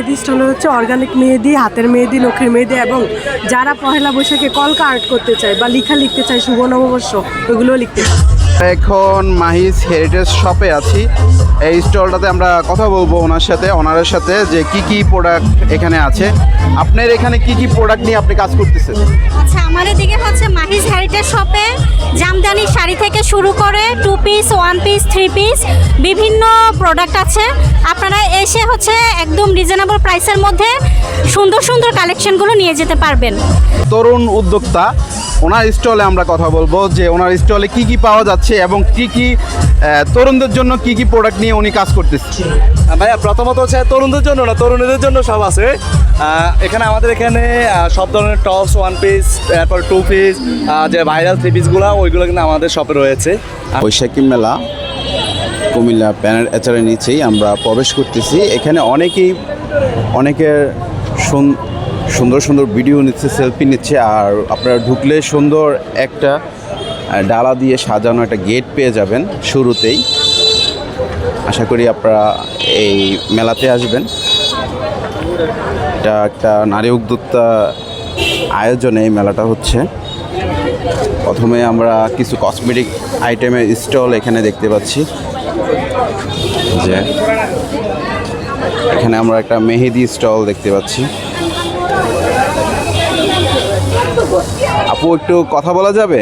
মেহেদি stall হচ্ছে organic মেহেদি, হাতের মেহেদি, নখের মেহেদি এবং যারা পহেলা বৈশাখে কলকা আর্ট করতে চায় বা লেখা লিখতে চায় শুভ নববর্ষ ওইগুলো লিখতে চায়। এখন মাহিজ হেরিটেজ শপে আছি। এই স্টলটাতে আমরা কথা বলবো ওনারের সাথে যে কি কি প্রোডাক্ট এখানে আছে। আপনার এখানে কি কি প্রোডাক্ট নিয়ে আপনি কাজ করতেছেন? আচ্ছা, আমাদের দিকে হচ্ছে মাহিজ হেরিটেজ শপে জামদানি শাড়ি থেকে শুরু করে 2 পিস, 1 পিস, 3 পিস বিভিন্ন প্রোডাক্ট আছে। আপনারা এসে হচ্ছে একদম রিজনেবল প্রাইসের মধ্যে সুন্দর সুন্দর কালেকশনগুলো নিয়ে যেতে পারবেন। তরুণ উদ্যোক্তা, ওনার স্টলে আমরা কথা বলবো যে ওনার স্টলে কি কি পাওয়া যাচ্ছে এবং কি কি তরুণদের জন্য কি কি প্রোডাক্ট নিয়ে উনি কাজ করতেছে। ভাইয়া প্রথমত হচ্ছে তরুণদের জন্য না, তরুণীদের জন্য সব আছে এখানে। আমাদের এখানে সব ধরনের টপস, 1 পিস, তারপর 2 পিস, যে ভাইরাল 3 পিসগুলো ওইগুলো কিন্তু আমাদের শপে রয়েছে। বৈশাখী মেলা কুমিল্লা ব্যানার এচারের নিচেই আমরা প্রবেশ করতেছি। এখানে অনেকের সুন্দর সুন্দর ভিডিও নিচ্ছে, সেলফি নিচ্ছে। আর আপনারা ঢুকলে সুন্দর একটা ডালা দিয়ে সাজানো একটা গেট পেয়ে যাবেন শুরুতেই। আশা করি আপনারা এই মেলাতে আসবেন। এটা একটা নারী উদ্যোক্তা আয়োজনে এই মেলাটা হচ্ছে। প্রথমে আমরা কিছু কসমেটিক আইটেমের স্টল এখানে দেখতে পাচ্ছি। যে এখানে আমরা একটা মেহেদি স্টল দেখতে পাচ্ছি। আপু, একটু কথা বলা যাবে?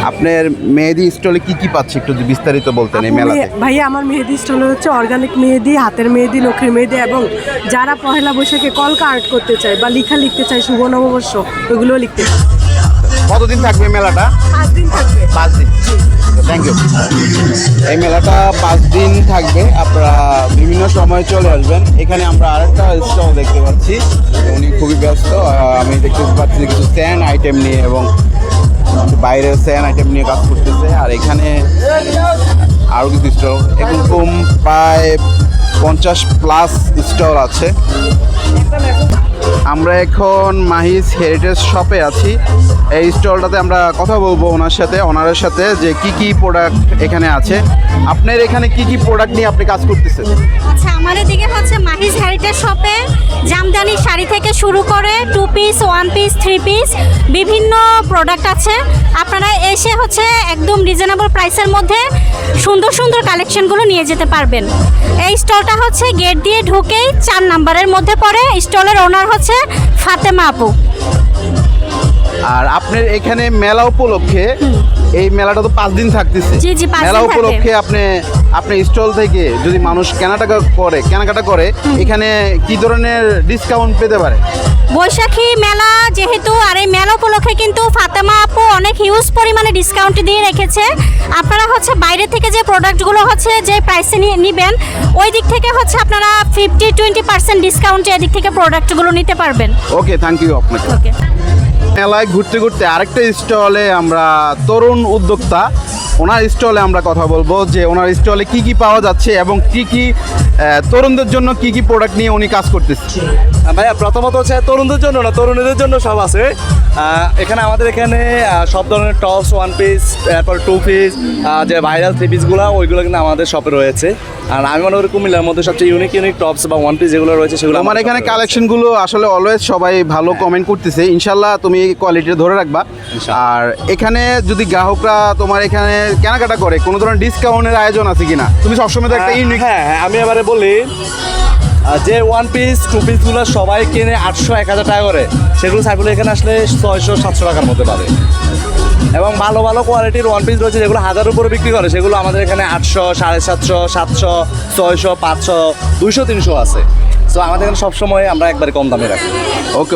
আপনার মেহেদি স্টলে কি কি পাচ্ছে একটু বিস্তারিত বলতেন এই মেলাতে। ভাইয়া, আমার মেহেদি স্টল হচ্ছে অর্গানিক মেহেদি, হাতের মেহেদি, নখের মেহেদি এবং যারা পহেলা বৈশাখে কলকা আর্ট করতে চায় বা লেখা লিখতে চায় শুভ নববর্ষ ওইগুলো লিখতে চায়। কতদিন থাকবে মেলাটা? 5 দিন থাকবে। 5 দিন। Thank you. এই মেলাটা 5 দিন থাকবে। আপনারা বিভিন্ন সময় চলে আসবেন। এখানে আমরা আরেকটা স্টল দেখতে পাচ্ছি, উনি খুবই ব্যস্ত। আমি দেখতে পাচ্ছি কিছু স্যান্ড আইটেম নিয়ে এবং বাইরের স্যান্ড আইটেম নিয়ে কাজ করতেছে। আর এখানে আরও কিছু স্টল, এরকম প্রায় 50+ স্টল আছে। আমরা এখন মাহিজ হেরিটেজ শপে আছি। এই স্টলটাতে আমরা কথা বলবো ওনারের সাথে যে কি কি প্রোডাক্ট এখানে আছে। আপনার এখানে কি কি প্রোডাক্ট নিয়ে আপনি কাজ করতেছেন? আচ্ছা, আমাদের দিকে হচ্ছে মাহিজ হেরিটেজ শপে জামদানি শাড়ি থেকে শুরু করে 2 পিস, 1 পিস, 3 পিস বিভিন্ন প্রোডাক্ট আছে। আপনারা এসে হচ্ছে একদম রিজনেবল প্রাইসের মধ্যে সুন্দর সুন্দর কালেকশনগুলো নিয়ে যেতে পারবেন। এই স্টলটা হচ্ছে গেট দিয়ে ঢুকেই 4 নাম্বারের মধ্যে পড়ে। স্টলের ওনার হচ্ছে ফাতেমা আপু। আর আপনার এখানে মেলা উপলক্ষে, এই মেলাটা তো 5 দিন থাকতেছে। জি জি, 5 দিন মেলা থাকে। উপলক্ষে আপনি স্টল থেকে যদি মানুষ কেনাকাটা করে এখানে কি ধরনের ডিসকাউন্ট পেতে পারে? বৈশাখী মেলা যেহেতু, আর এই মেলা উপলক্ষে কিন্তু ফাতেমা আপু অনেক হিউজ পরিমাণে ডিসকাউন্ট দিয়ে রেখেছে। আপনারা হচ্ছে বাইরে থেকে যে প্রোডাক্টগুলো হচ্ছে যে প্রাইসে নেবেন ওই দিক থেকে হচ্ছে আপনারা 50-20% ডিসকাউন্টে এদিক থেকে প্রোডাক্টগুলো নিতে পারবেন। ওকে, থ্যাংক ইউ আপনাকে। ওকে। মেলায় ঘুরতে ঘুরতে আরেকটা স্টলে আমরা তরুণ উদ্যোক্তা, ওনার স্টলে আমরা কথা বলবো যে ওনার স্টলে কি কি পাওয়া যাচ্ছে এবং কি কি তরুণদের জন্য কি কি প্রোডাক্ট নিয়ে উনি কাজ করতেছে। ভাইয়া প্রথমত হচ্ছে তরুণদের জন্য না, তরুণীদের জন্য সব আছে এখানে। আমাদের এখানে সব ধরনের টপস, 1 পিস, তারপর 2 পিস, যে ভাইরাল 3 পিসগুলো ওইগুলো কিন্তু আমাদের শপে রয়েছে। আর আমি মনে করি কুমিল্লার মধ্যে সবচেয়ে ইউনিক টপস বা 1 পিস যেগুলো রয়েছে সেগুলো আমার এখানে কালেকশনগুলো আসলে অলওয়েজ সবাই ভালো কমেন্ট করতেছে। ইনশাল্লাহ তুমি কোয়ালিটি ধরে রাখবা। আর এখানে যদি গ্রাহকরা তোমার এখানে কেনাকাটা করে কোনো ধরনের ডিসকাউন্টের আয়োজন আছে কিনা? তুমি সবসময় তো একটা ইউনিক। হ্যাঁ, আমি এবারে বলি যে 1 পিস 2 পিসগুলো সবাই কিনে 800-1000 টাকা করে, সেগুলো সাইকেল এখানে আসলে 600-700 টাকার মধ্যে পাবে। এবং ভালো ভালো কোয়ালিটির 1 পিস রয়েছে যেগুলো 1000 উপরে বিক্রি করে, সেগুলো আমাদের এখানে 800, 750, 700, 600, 500, 200, 300 আছে। সো আমাদের এখানে সবসময় আমরা একবারে কম দামে রাখি। ওকে।